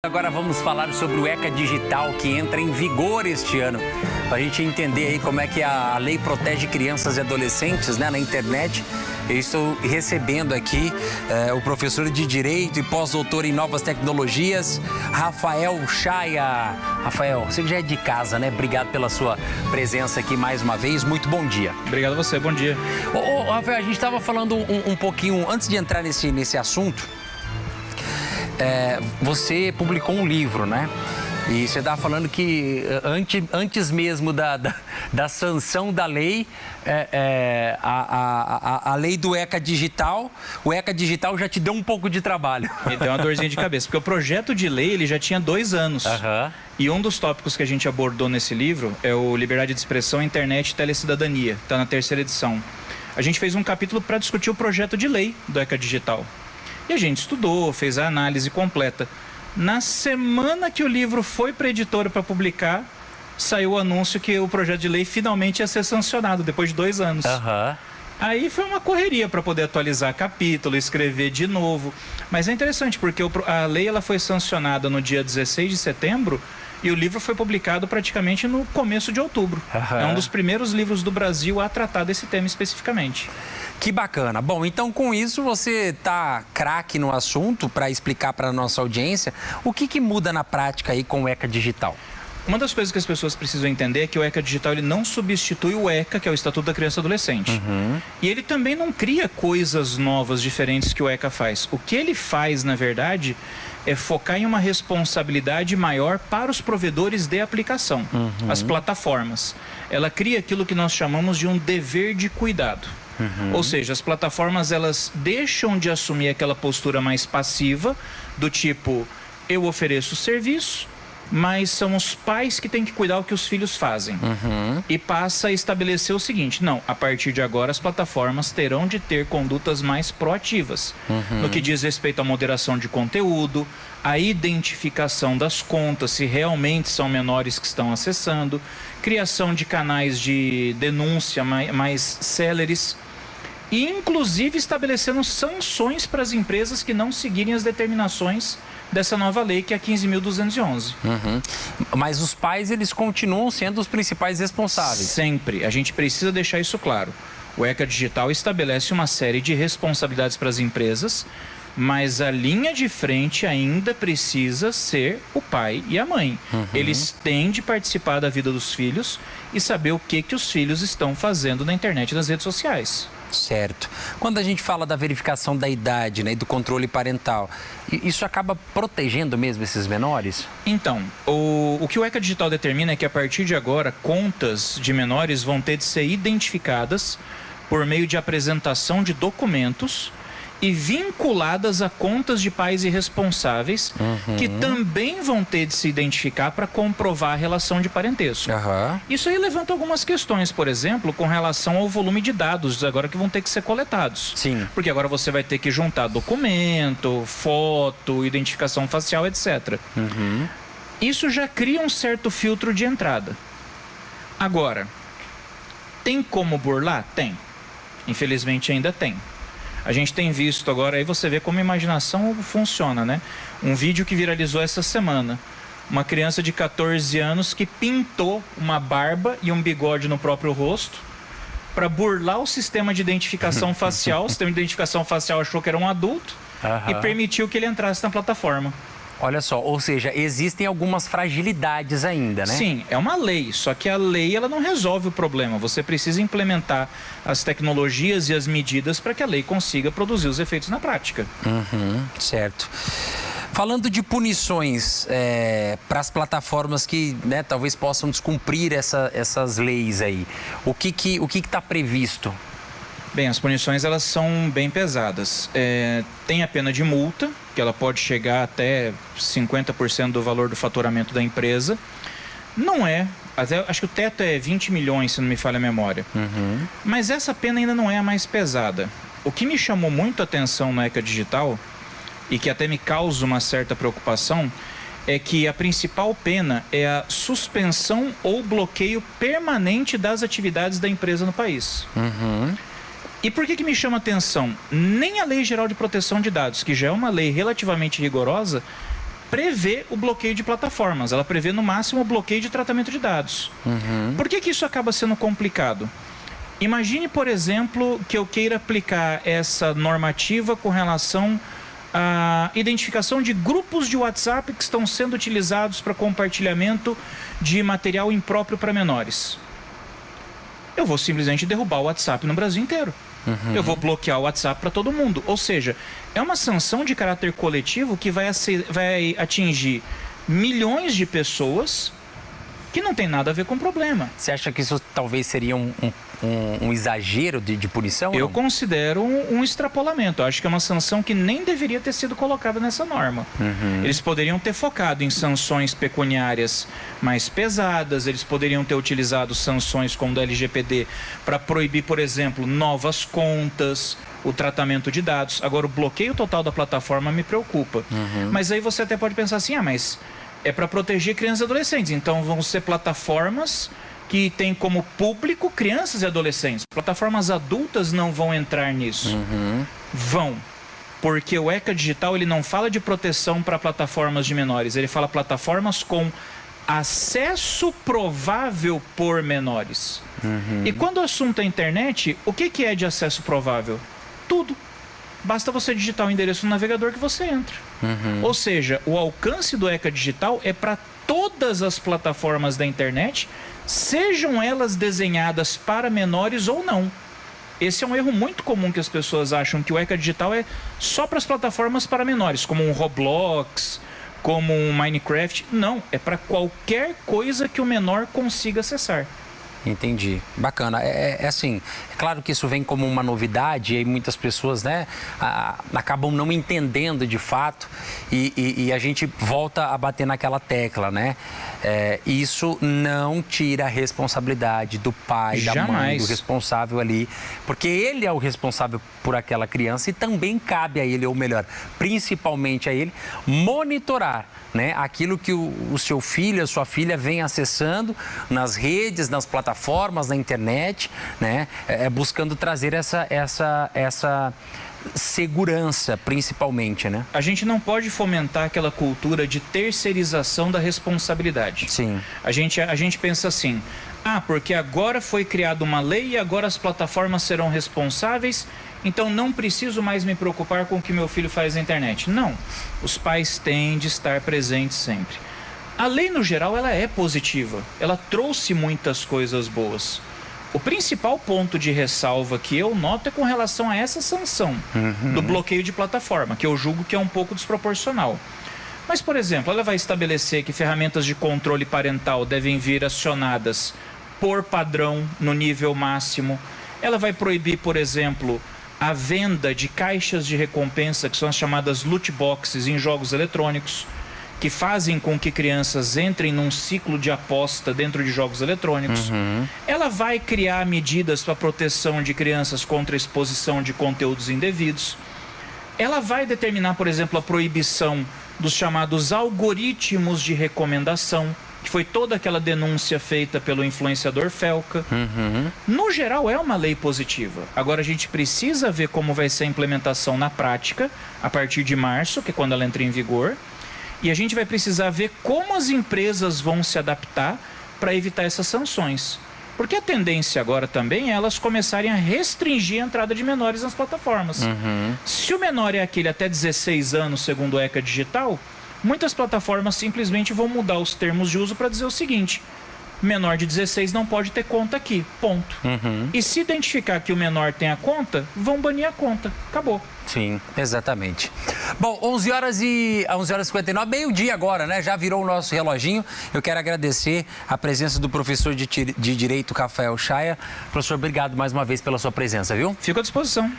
Agora vamos falar sobre o ECA Digital, que entra em vigor este ano. Para a gente entender aí como é que a lei protege crianças e adolescentes, né, na internet. Eu estou recebendo aqui o professor de Direito e pós-doutor em Novas Tecnologias, Rafael Chaia. Rafael, você já é de casa, né? Obrigado pela sua presença aqui mais uma vez. Muito bom dia. Obrigado a você, bom dia. Rafael, a gente estava falando um pouquinho, antes de entrar nesse assunto, você publicou um livro, né? E você estava falando que antes mesmo da sanção da lei, a lei do ECA Digital, o ECA Digital já te deu um pouco de trabalho. Me deu uma dorzinha de cabeça, porque o projeto de lei ele já tinha 2 anos. Uhum. E um dos tópicos que a gente abordou nesse livro é o Liberdade de Expressão, Internet e Telecidadania. Está na 3ª edição. A gente fez um capítulo para discutir o projeto de lei do ECA Digital. E a gente estudou, fez a análise completa. Na semana que o livro foi para a editora para publicar, saiu o anúncio que o projeto de lei finalmente ia ser sancionado, depois de 2 anos. Uhum. Aí foi uma correria para poder atualizar capítulo, escrever de novo. Mas é interessante, porque a lei ela foi sancionada no dia 16 de setembro e o livro foi publicado praticamente no começo de outubro. Uhum. É um dos primeiros livros do Brasil a tratar desse tema especificamente. Que bacana. Bom, então com isso você tá craque no assunto para explicar para a nossa audiência o que muda na prática aí com o ECA Digital. Uma das coisas que as pessoas precisam entender é que o ECA Digital ele não substitui o ECA, que é o Estatuto da Criança e Adolescente. Uhum. E ele também não cria coisas novas, diferentes que o ECA faz. O que ele faz, na verdade, é focar em uma responsabilidade maior para os provedores de aplicação, as plataformas. Ela cria aquilo que nós chamamos de um dever de cuidado. Ou seja, as plataformas elas deixam de assumir aquela postura mais passiva, do tipo, eu ofereço serviço, mas são os pais que têm que cuidar o que os filhos fazem. E passa a estabelecer o seguinte, não, a partir de agora as plataformas terão de ter condutas mais proativas, no que diz respeito à moderação de conteúdo, a identificação das contas, se realmente são menores que estão acessando, criação de canais de denúncia mais céleres, e inclusive estabelecendo sanções para as empresas que não seguirem as determinações dessa nova lei, que é a 15.211. Mas os pais, eles continuam sendo os principais responsáveis. Sempre. A gente precisa deixar isso claro. O ECA Digital estabelece uma série de responsabilidades para as empresas, mas a linha de frente ainda precisa ser o pai e a mãe. Eles têm de participar da vida dos filhos e saber o que os filhos estão fazendo na internet e nas redes sociais. Certo. Quando a gente fala da verificação da idade, né, e do controle parental, isso acaba protegendo mesmo esses menores? Então, o que o ECA Digital determina é que a partir de agora, contas de menores vão ter de ser identificadas por meio de apresentação de documentos e vinculadas a contas de pais irresponsáveis, que também vão ter de se identificar para comprovar a relação de parentesco. Isso aí levanta algumas questões, por exemplo, com relação ao volume de dados agora que vão ter que ser coletados. Sim. Porque agora você vai ter que juntar documento, foto, identificação facial, etc. Isso já cria um certo filtro de entrada. Agora, tem como burlar? Tem. Infelizmente ainda tem. A gente tem visto agora, aí você vê como a imaginação funciona, né? Um vídeo que viralizou essa semana. Uma criança de 14 anos que pintou uma barba e um bigode no próprio rosto para burlar o sistema de identificação facial. O sistema de identificação facial achou que era um adulto e permitiu que ele entrasse na plataforma. Olha só, ou seja, existem algumas fragilidades ainda, né? Sim, é uma lei, só que a lei ela não resolve o problema. Você precisa implementar as tecnologias e as medidas para que a lei consiga produzir os efeitos na prática. Certo. Falando de punições para as plataformas que, né, talvez possam descumprir essas leis aí, o que está previsto? Bem, as punições elas são bem pesadas. Tem a pena de multa, que ela pode chegar até 50% do valor do faturamento da empresa. Não é, acho que o teto é 20 milhões, se não me falha a memória. Mas essa pena ainda não é a mais pesada. O que me chamou muito a atenção no ECA Digital, e que até me causa uma certa preocupação, é que a principal pena é a suspensão ou bloqueio permanente das atividades da empresa no país. E por que me chama a atenção? Nem a Lei Geral de Proteção de Dados, que já é uma lei relativamente rigorosa, prevê o bloqueio de plataformas, ela prevê no máximo o bloqueio de tratamento de dados. Por que isso acaba sendo complicado? Imagine, por exemplo, que eu queira aplicar essa normativa com relação à identificação de grupos de WhatsApp que estão sendo utilizados para compartilhamento de material impróprio para menores. Eu vou simplesmente derrubar o WhatsApp no Brasil inteiro. Eu vou bloquear o WhatsApp para todo mundo. Ou seja, é uma sanção de caráter coletivo que vai atingir milhões de pessoas que não tem nada a ver com o problema. Você acha que isso talvez seria um exagero de punição? Eu considero um extrapolamento. Eu acho que é uma sanção que nem deveria ter sido colocada nessa norma. Eles poderiam ter focado em sanções pecuniárias mais pesadas, eles poderiam ter utilizado sanções como da LGPD para proibir, por exemplo, novas contas, o tratamento de dados. Agora, o bloqueio total da plataforma me preocupa. Mas aí você até pode pensar assim, mas é para proteger crianças e adolescentes, então vão ser plataformas que têm como público crianças e adolescentes. Plataformas adultas não vão entrar nisso. Vão, porque o ECA Digital ele não fala de proteção para plataformas de menores, ele fala plataformas com acesso provável por menores. E quando o assunto é internet, o que é de acesso provável? Tudo. Basta você digitar o endereço no navegador que você entra. Ou seja, o alcance do ECA Digital é para todas as plataformas da internet, sejam elas desenhadas para menores ou não. Esse é um erro muito comum que as pessoas acham que o ECA Digital é só para as plataformas para menores, como um Roblox, como um Minecraft. Não, é para qualquer coisa que o menor consiga acessar. Entendi. Bacana. É assim, é claro que isso vem como uma novidade e aí muitas pessoas, né, acabam não entendendo de fato e a gente volta a bater naquela tecla, né? Isso não tira a responsabilidade do pai, da mãe, do responsável ali, porque ele é o responsável por aquela criança e também cabe a ele, ou melhor, principalmente a ele, monitorar, né, aquilo que o seu filho, a sua filha vem acessando nas redes, nas plataformas, na internet, né, buscando trazer essa segurança, principalmente, né? A gente não pode fomentar aquela cultura de terceirização da responsabilidade. Sim. A gente pensa assim, porque agora foi criada uma lei e agora as plataformas serão responsáveis, então não preciso mais me preocupar com o que meu filho faz na internet. Não, os pais têm de estar presentes sempre. A lei, no geral, ela é positiva, ela trouxe muitas coisas boas. O principal ponto de ressalva que eu noto é com relação a essa sanção do bloqueio de plataforma, que eu julgo que é um pouco desproporcional. Mas, por exemplo, ela vai estabelecer que ferramentas de controle parental devem vir acionadas por padrão no nível máximo. Ela vai proibir, por exemplo, a venda de caixas de recompensa, que são as chamadas loot boxes em jogos eletrônicos, que fazem com que crianças entrem num ciclo de aposta dentro de jogos eletrônicos. Ela vai criar medidas para proteção de crianças contra a exposição de conteúdos indevidos. Ela vai determinar, por exemplo, a proibição dos chamados algoritmos de recomendação, que foi toda aquela denúncia feita pelo influenciador Felca. No geral, é uma lei positiva. Agora, a gente precisa ver como vai ser a implementação na prática, a partir de março, que é quando ela entra em vigor. E a gente vai precisar ver como as empresas vão se adaptar para evitar essas sanções. Porque a tendência agora também é elas começarem a restringir a entrada de menores nas plataformas. Se o menor é aquele até 16 anos, segundo o ECA Digital, muitas plataformas simplesmente vão mudar os termos de uso para dizer o seguinte: menor de 16 não pode ter conta aqui, ponto. E se identificar que o menor tem a conta, vão banir a conta. Acabou. Sim, exatamente. Bom, 11h59, meio-dia agora, né? Já virou o nosso reloginho. Eu quero agradecer a presença do professor de Direito, Rafael Chaya. Professor, obrigado mais uma vez pela sua presença, viu? Fico à disposição.